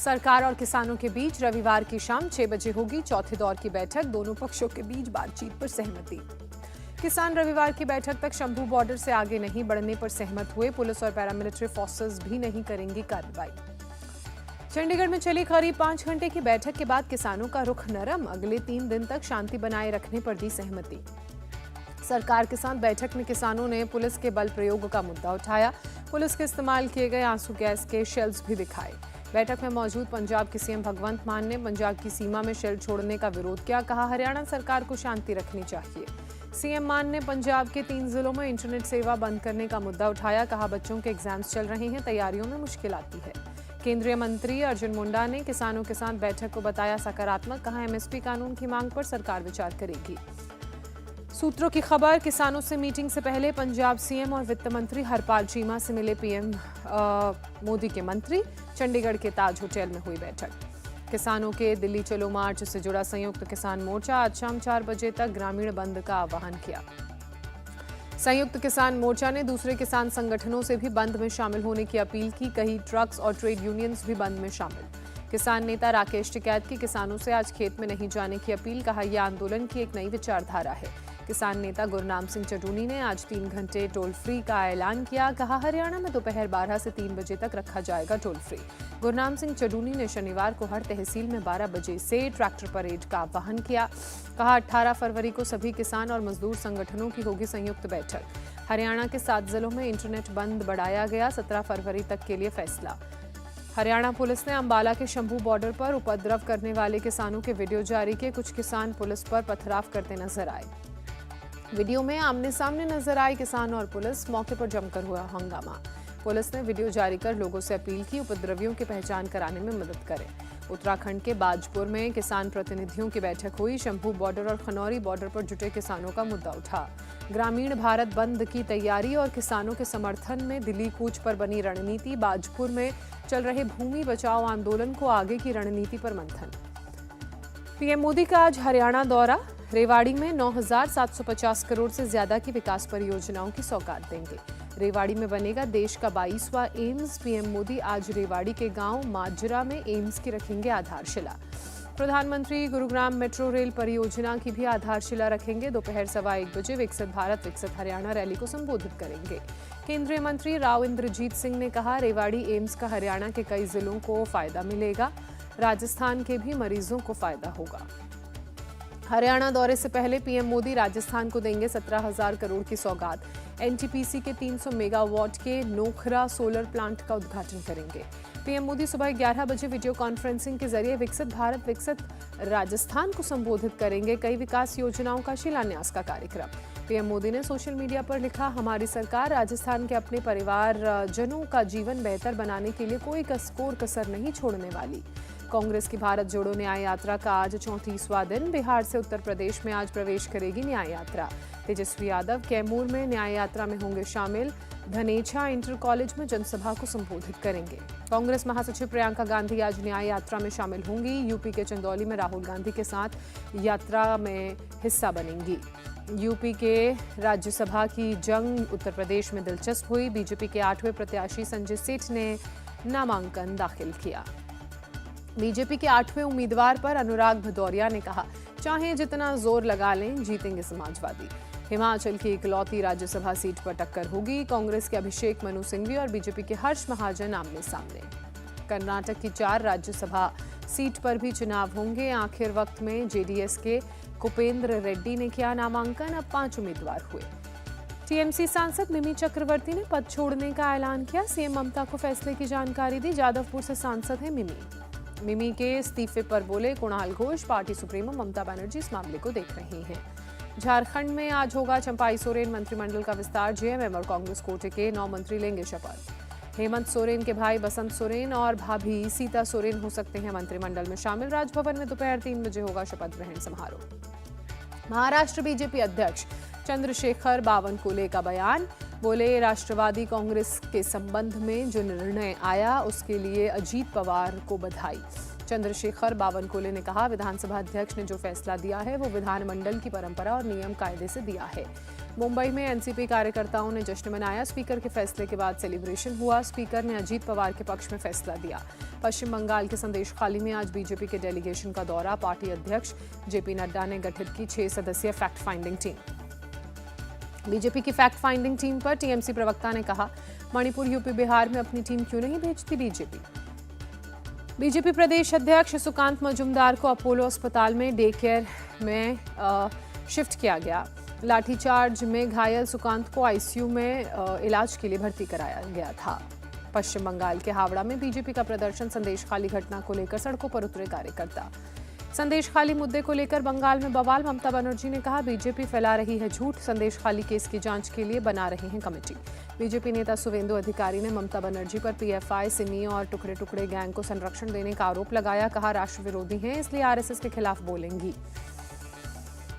सरकार और किसानों के बीच रविवार की शाम 6 बजे होगी चौथे दौर की बैठक। दोनों पक्षों के बीच बातचीत पर सहमति। किसान रविवार की बैठक तक शंभू बॉर्डर से आगे नहीं बढ़ने पर सहमत हुए। पुलिस और पैरामिलिट्री फोर्सेस भी नहीं करेंगी कार्रवाई। चंडीगढ़ में चली करीब 5 घंटे की बैठक के बाद किसानों का रुख नरम। अगले 3 दिन तक शांति बनाए रखने पर दी सहमति। सरकार के साथ बैठक में किसानों ने पुलिस के बल प्रयोग का मुद्दा उठाया। पुलिस के इस्तेमाल किए गए आंसू गैस के शेल्स भी दिखाए। बैठक में मौजूद पंजाब के सीएम भगवंत मान ने पंजाब की सीमा में शेल छोड़ने का विरोध किया। कहा, हरियाणा सरकार को शांति रखनी चाहिए। सीएम मान ने पंजाब के 3 जिलों में इंटरनेट सेवा बंद करने का मुद्दा उठाया। कहा, बच्चों के एग्जाम्स चल रहे हैं, तैयारियों में मुश्किल आती है। केंद्रीय मंत्री अर्जुन मुंडा ने किसानों के साथ बैठक को बताया सकारात्मक। कहा, एमएसपी कानून की मांग पर सरकार विचार करेगी। सूत्रों की खबर, किसानों से मीटिंग से पहले पंजाब सीएम और वित्त मंत्री हरपाल चीमा से मिले पीएम मोदी के मंत्री। चंडीगढ़ के ताज होटल में हुई बैठक। किसानों के दिल्ली चलो मार्च से जुड़ा संयुक्त किसान मोर्चा आज शाम 4 बजे तक ग्रामीण बंद का आह्वान किया। संयुक्त किसान मोर्चा ने दूसरे किसान संगठनों से भी बंद में शामिल होने की अपील की। कई ट्रक्स और ट्रेड यूनियंस भी बंद में शामिल। किसान नेता राकेश टिकैत की किसानों से आज खेत में नहीं जाने की अपील। कहा, यह आंदोलन की एक नई विचारधारा है। किसान नेता गुरनाम सिंह चडूनी ने आज 3 घंटे टोल फ्री का ऐलान किया। कहा, हरियाणा में दोपहर 12 से 3 बजे तक रखा जाएगा टोल फ्री। गुरनाम सिंह चडूनी ने शनिवार को हर तहसील में 12 बजे से ट्रैक्टर परेड का आह्वान किया। कहा, 18 फरवरी को सभी किसान और मजदूर संगठनों की होगी संयुक्त बैठक। हरियाणा के 7 जिलों में इंटरनेट बंद बढ़ाया गया। 17 फरवरी तक के लिए फैसला। हरियाणा पुलिस ने अंबाला के शंभू बॉर्डर पर उपद्रव करने वाले किसानों के वीडियो जारी किए। कुछ किसान पुलिस पर पथराव करते नजर आए। वीडियो में आमने सामने नजर आए किसान और पुलिस। मौके पर जमकर हुआ हंगामा। पुलिस ने वीडियो जारी कर लोगों से अपील की उपद्रवियों की पहचान कराने में मदद करें। उत्तराखंड के बाजपुर में किसान प्रतिनिधियों की बैठक हुई। शंभू बॉर्डर और खनौरी बॉर्डर पर जुटे किसानों का मुद्दा उठा। ग्रामीण भारत बंद की तैयारी और किसानों के समर्थन में दिल्ली कूच पर बनी रणनीति। बाजपुर में चल रहे भूमि बचाओ आंदोलन को आगे की रणनीति पर मंथन। पीएम मोदी का आज हरियाणा दौरा। रेवाड़ी में 9,750 करोड़ से ज्यादा की विकास परियोजनाओं की सौगात देंगे। रेवाड़ी में बनेगा देश का 22वां एम्स। पीएम मोदी आज रेवाड़ी के गांव माजरा में एम्स की रखेंगे आधारशिला। प्रधानमंत्री गुरुग्राम मेट्रो रेल परियोजना की भी आधारशिला रखेंगे। दोपहर 1:15 बजे विकसित भारत विकसित हरियाणा रैली को संबोधित करेंगे। केंद्रीय मंत्री राव इंद्रजीत सिंह ने कहा, रेवाड़ी एम्स का हरियाणा के कई जिलों को फायदा मिलेगा। राजस्थान के भी मरीजों को फायदा होगा। हरियाणा दौरे से पहले पीएम मोदी राजस्थान को देंगे 17,000 करोड़ की सौगात। एनटीपीसी के 300 मेगावाट के नोखरा सोलर प्लांट का उद्घाटन करेंगे। पीएम मोदी सुबह 11 बजे वीडियो कॉन्फ्रेंसिंग के जरिए विकसित भारत विकसित राजस्थान को संबोधित करेंगे। कई विकास योजनाओं का शिलान्यास का कार्यक्रम। पीएम मोदी ने सोशल मीडिया पर लिखा, हमारी सरकार राजस्थान के अपने परिवारजनों का जीवन बेहतर बनाने के लिए कोई कसर नहीं छोड़ने वाली। कांग्रेस की भारत जोड़ो न्याय यात्रा का आज 34वां दिन। बिहार से उत्तर प्रदेश में आज प्रवेश करेगी न्याय यात्रा। तेजस्वी यादव कैमूर में न्याय यात्रा में होंगे शामिल। धनेछा इंटर कॉलेज में जनसभा को संबोधित करेंगे। कांग्रेस महासचिव प्रियंका गांधी आज न्याय यात्रा में शामिल होंगी। यूपी के चंदौली में राहुल गांधी के साथ यात्रा में हिस्सा बनेंगी। यूपी के राज्यसभा की जंग उत्तर प्रदेश में दिलचस्प हुई। बीजेपी के 8वें प्रत्याशी संजय सेठ ने नामांकन दाखिल किया। बीजेपी के 8वें उम्मीदवार पर अनुराग भदौरिया ने कहा, चाहे जितना जोर लगा लें, जीतेंगे समाजवादी। हिमाचल की इकलौती राज्यसभा सीट पर टक्कर होगी। कांग्रेस के अभिषेक मनु सिंघवी और बीजेपी के हर्ष महाजन आमने सामने। कर्नाटक की 4 राज्यसभा सीट पर भी चुनाव होंगे। आखिर वक्त में जेडीएस के कुपेंद्र रेड्डी ने किया नामांकन। अब 5 उम्मीदवार हुए। टीएमसी सांसद मिमी चक्रवर्ती ने पद छोड़ने का ऐलान किया। सीएम ममता को फैसले की जानकारी दी। जादवपुर से सांसद है मिमी के इस्तीफे पर बोले कुणाल घोष, पार्टी सुप्रीमो ममता बनर्जी इस मामले को देख रही हैं। झारखंड में आज होगा चंपाई सोरेन मंत्रिमंडल का विस्तार। जेएमएम और कांग्रेस कोटे के 9 मंत्री लेंगे शपथ। हेमंत सोरेन के भाई बसंत सोरेन और भाभी सीता सोरेन हो सकते हैं मंत्रिमंडल में शामिल। राजभवन में दोपहर 3 बजे होगा शपथ ग्रहण समारोह। महाराष्ट्र बीजेपी अध्यक्ष चंद्रशेखर बावनकुले का बयान। बोले, राष्ट्रवादी कांग्रेस के संबंध में जो निर्णय आया उसके लिए अजीत पवार को बधाई। चंद्रशेखर बावनकुले ने कहा, विधानसभा अध्यक्ष ने जो फैसला दिया है वो विधानमंडल की परंपरा और नियम कायदे से दिया है। मुंबई में एनसीपी कार्यकर्ताओं ने जश्न मनाया। स्पीकर के फैसले के बाद सेलिब्रेशन हुआ। स्पीकर ने अजीत पवार के पक्ष में फैसला दिया। पश्चिम बंगाल के संदेशखाली में आज बीजेपी के डेलीगेशन का दौरा। पार्टी अध्यक्ष जेपी नड्डा ने गठित की 6 सदस्यीय फैक्ट फाइंडिंग टीम। बीजेपी की फैक्ट फाइंडिंग टीम पर टीएमसी प्रवक्ता ने कहा, मणिपुर, यूपी, बिहार में अपनी टीम क्यों नहीं भेजती बीजेपी। बीजेपी प्रदेश अध्यक्ष सुकांत मजूमदार को अपोलो अस्पताल में डे केयर में शिफ्ट किया गया। लाठीचार्ज में घायल सुकांत को आईसीयू में इलाज के लिए भर्ती कराया गया था। पश्चिम बंगाल के हावड़ा में बीजेपी का प्रदर्शन। संदेशखाली घटना को लेकर सड़कों पर उतरे कार्यकर्ता। संदेशखाली मुद्दे को लेकर बंगाल में बवाल। ममता बनर्जी ने कहा, बीजेपी फैला रही है झूठ। संदेशखाली केस की जांच के लिए बना रहे हैं कमेटी। बीजेपी नेता सुवेंदु अधिकारी ने ममता बनर्जी पर पीएफआई, सिमी और टुकड़े टुकड़े गैंग को संरक्षण देने का आरोप लगाया। कहा, राष्ट्र विरोधी हैं, इसलिए आरएसएस के खिलाफ बोलेंगी।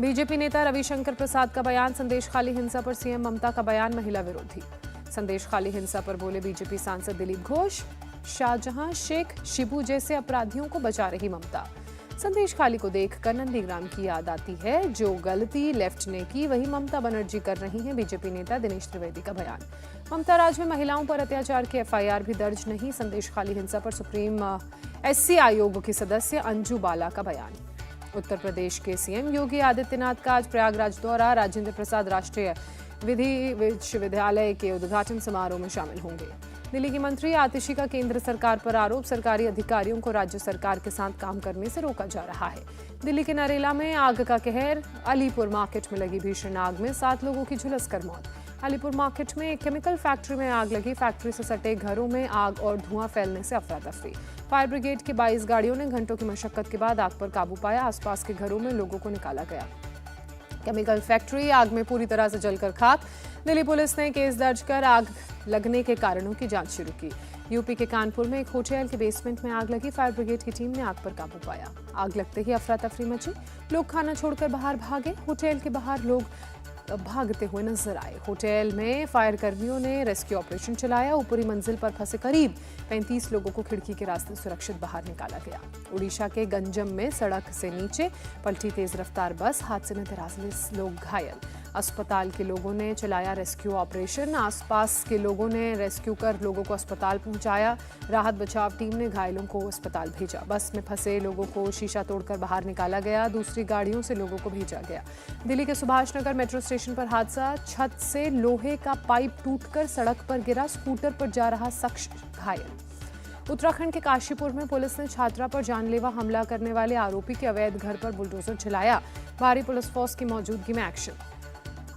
बीजेपी नेता रविशंकर प्रसाद का बयान। संदेशखाली हिंसा पर सीएम ममता का बयान महिला विरोधी। संदेशखाली हिंसा पर बोले बीजेपी सांसद दिलीप घोष। शाहजहां शेख, शिबू जैसे अपराधियों को बचा रही ममता। संदेशखाली को देखकर नंदीग्राम की याद आती है। जो गलती लेफ्ट ने की वही ममता बनर्जी कर रही हैं। बीजेपी नेता दिनेश त्रिवेदी का बयान। ममता राज में महिलाओं पर अत्याचार की एफआईआर भी दर्ज नहीं। संदेशखाली हिंसा पर सुप्रीम एससी आयोग की सदस्य अंजू बाला का बयान। उत्तर प्रदेश के सीएम योगी आदित्यनाथ का आज प्रयागराज दौरा। राजेंद्र प्रसाद राष्ट्रीय विधि विश्वविद्यालय के उद्घाटन समारोह में शामिल होंगे। दिल्ली की मंत्री आतिशी का केंद्र सरकार पर आरोप। सरकारी अधिकारियों को राज्य सरकार के साथ काम करने से रोका जा रहा है। दिल्ली के नरेला में आग का कहर। अलीपुर मार्केट में लगी भीषण आग में 7 लोगों की झुलसकर मौत। अलीपुर मार्केट में एक केमिकल फैक्ट्री में आग लगी। फैक्ट्री से सटे घरों में आग और धुआं फैलने से अफरा तफरी। फायर ब्रिगेड की 22 गाड़ियों ने घंटों की मशक्कत के बाद आग पर काबू पाया। आसपास के घरों में लोगों को निकाला गया। केमिकल फैक्ट्री आग में पूरी तरह से जलकर खाक। दिल्ली पुलिस ने केस दर्ज कर आग लगने के कारणों की जांच शुरू की। यूपी के कानपुर में एक होटल के बेसमेंट में आग लगी। फायर ब्रिगेड की टीम ने आग पर काबू पाया। आग लगते ही अफरा तफरी मची। लोग खाना छोड़कर बाहर भागे। होटल के बाहर लोग भागते हुए नजर आए। होटल में फायर कर्मियों ने रेस्क्यू ऑपरेशन चलाया। ऊपरी मंजिल पर फंसे करीब 35 लोगों को खिड़की के रास्ते सुरक्षित बाहर निकाला गया। उड़ीसा के गंजम में सड़क से नीचे पलटी तेज रफ्तार बस। हादसे में 43 लोग घायल। अस्पताल के लोगों ने चलाया रेस्क्यू ऑपरेशन। आसपास के लोगों ने रेस्क्यू कर लोगों को अस्पताल पहुंचाया। राहत बचाव टीम ने घायलों को अस्पताल भेजा। बस में फंसे लोगों को शीशा तोड़कर बाहर निकाला गया। दूसरी गाड़ियों से लोगों को भेजा गया। दिल्ली के सुभाष नगर मेट्रो स्टेशन पर हादसा। छत से लोहे का पाइप टूटकर सड़क पर गिरा। स्कूटर पर जा रहा शख्स घायल। उत्तराखंड के काशीपुर में पुलिस ने छात्रा पर जानलेवा हमला करने वाले आरोपी के अवैध घर पर बुलडोजर चलाया। भारी पुलिस फोर्स की मौजूदगी में एक्शन।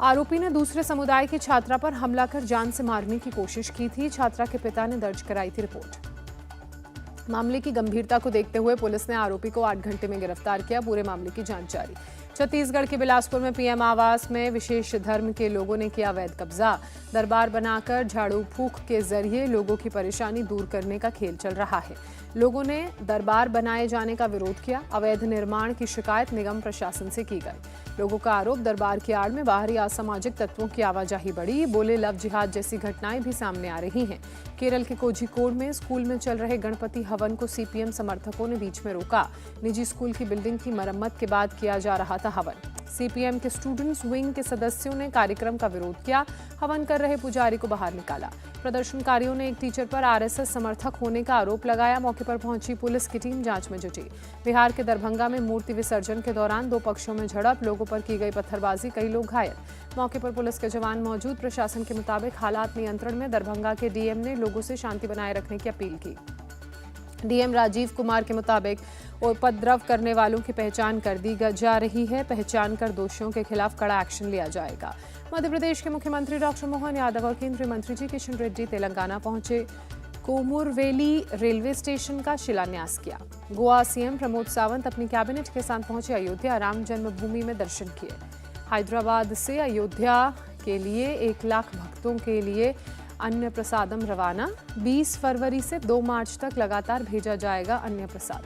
आरोपी ने दूसरे समुदाय की छात्रा पर हमला कर जान से मारने की कोशिश की थी। छात्रा के पिता ने दर्ज कराई थी रिपोर्ट। मामले की गंभीरता को देखते हुए पुलिस ने आरोपी को 8 घंटे में गिरफ्तार किया। पूरे मामले की जांच जारी। छत्तीसगढ़ के बिलासपुर में पीएम आवास में विशेष धर्म के लोगों ने किया अवैध कब्जा। दरबार बनाकर झाड़ू फूंक के जरिए लोगों की परेशानी दूर करने का खेल चल रहा है। लोगों ने दरबार बनाए जाने का विरोध किया। अवैध निर्माण की शिकायत निगम प्रशासन से की गई। लोगों का आरोप, दरबार की आड़ में बाहरी असामाजिक तत्वों की आवाजाही बढ़ी। बोले लव जिहाद जैसी घटनाएं भी सामने आ रही हैं। केरल के कोझिकोड में स्कूल में चल रहे गणपति हवन को सीपीएम समर्थकों ने बीच में रोका। निजी स्कूल की बिल्डिंग की मरम्मत के बाद किया जा रहा था हवन। सीपीएम के स्टूडेंट्स विंग के सदस्यों ने कार्यक्रम का विरोध किया। हवन कर रहे पुजारी को बाहर निकाला। प्रदर्शनकारियों ने एक टीचर पर आरएसएस समर्थक होने का आरोप लगाया। मौके पर पहुंची पुलिस की टीम जांच में जुटी। बिहार के दरभंगा में मूर्ति विसर्जन के दौरान 2 पक्षों में झड़प। लोगों पर की गई पत्थरबाजी, कई लोग घायल। मौके पर पुलिस के जवान मौजूद। प्रशासन के मुताबिक हालात नियंत्रण में। दरभंगा के डीएम ने लोगों से शांति बनाए रखने की अपील की। डीएम राजीव कुमार के मुताबिक उपद्रव करने वालों की पहचान कर दी जा रही है। पहचान कर दोषियों के खिलाफ कड़ा एक्शन लिया जाएगा। मध्य प्रदेश के मुख्यमंत्री डॉक्टर मोहन यादव और केंद्रीय मंत्री जी किशन रेड्डी तेलंगाना पहुंचे। कोमुरवेली रेलवे स्टेशन का शिलान्यास किया। गोवा सीएम प्रमोद सावंत अपनी कैबिनेट के साथ पहुंचे अयोध्या। राम जन्मभूमि में दर्शन किए। हैदराबाद से अयोध्या के लिए 1 लाख भक्तों के लिए अन्न प्रसादम रवाना। 20 फरवरी से 2 मार्च तक लगातार भेजा जाएगा अन्न प्रसाद।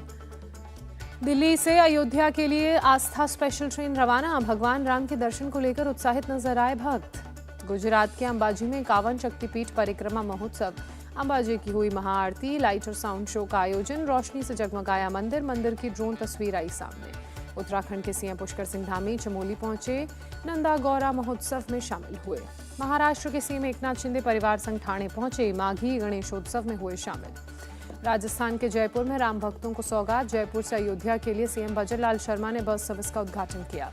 दिल्ली से अयोध्या के लिए आस्था स्पेशल ट्रेन रवाना। भगवान राम के दर्शन को लेकर उत्साहित नजर आए भक्त। गुजरात के अंबाजी में 51 शक्तिपीठ परिक्रमा महोत्सव। अंबाजी की हुई महाआरती, लाइट और साउंड शो का आयोजन। रोशनी से जगमगाया मंदिर। मंदिर की ड्रोन तस्वीर आई सामने। उत्तराखंड के सीएम पुष्कर सिंह धामी चमोली पहुंचे, नंदा गौरा महोत्सव में शामिल हुए। महाराष्ट्र के सीएम एकनाथ शिंदे परिवार संग ठाणे पहुंचे, माघी गणेशोत्सव में हुए शामिल। राजस्थान के जयपुर में राम भक्तों को सौगात, जयपुर से अयोध्या के लिए सीएम भजनलाल शर्मा ने बस सर्विस का उद्घाटन किया।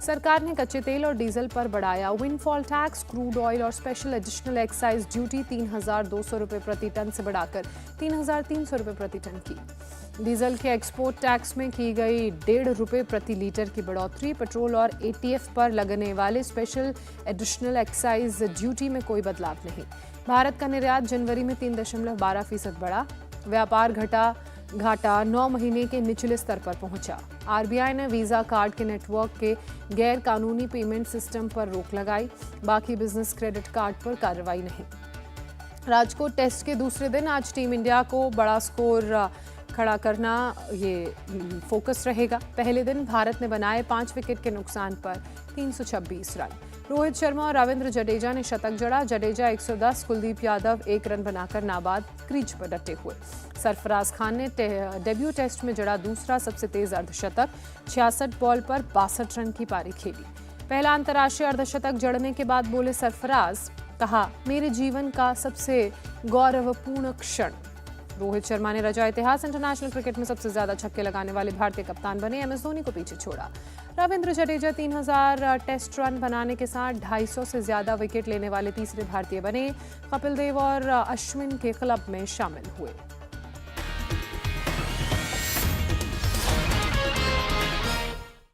सरकार ने कच्चे तेल और डीजल पर बढ़ाया विंडफॉल टैक्स, क्रूड ऑयल और स्पेशल एडिशनल एक्साइज ड्यूटी 3,200 रुपये प्रति टन से बढ़ाकर 3,300 रुपये प्रति टन की। डीजल के एक्सपोर्ट टैक्स में की गई 1.5 रुपये प्रति लीटर की बढ़ोतरी। पेट्रोल और एटीएफ पर लगने वाले स्पेशल एडिशनल एक्साइज ड्यूटी में कोई बदलाव नहीं। भारत का निर्यात जनवरी में 3.12% बढ़ा। व्यापार घाटा 9 महीने के निचले स्तर पर पहुंचा। आरबीआई ने वीजा कार्ड के नेटवर्क के गैर कानूनी पेमेंट सिस्टम पर रोक लगाई। बाकी बिजनेस क्रेडिट कार्ड पर कार्रवाई नहीं। राजकोट टेस्ट के दूसरे दिन आज टीम इंडिया को बड़ा स्कोर खड़ा करना ये फोकस रहेगा। पहले दिन भारत ने बनाए 5 विकेट के नुकसान पर 326 रन। रोहित शर्मा और रविंद्र जडेजा ने शतक जड़ा। जडेजा 110, कुलदीप यादव 1 रन बनाकर नाबाद क्रीज पर डटे हुए। सरफराज खान ने डेब्यू टेस्ट में जड़ा दूसरा सबसे तेज अर्धशतक। 66 बॉल पर 62 रन की पारी खेली। पहला अंतर्राष्ट्रीय अर्धशतक जड़ने के बाद बोले सरफराज, कहा मेरे जीवन का सबसे गौरवपूर्ण क्षण। रोहित शर्मा ने रचा इतिहास, इंटरनेशनल क्रिकेट में सबसे ज्यादा छक्के लगाने वाले भारतीय कप्तान बने। एमएस धोनी को पीछे छोड़ा। रविंद्र जडेजा 3,000 टेस्ट रन बनाने के साथ 250 से ज्यादा विकेट लेने वाले तीसरे भारतीय बने। कपिल देव और अश्विन के क्लब में शामिल हुए।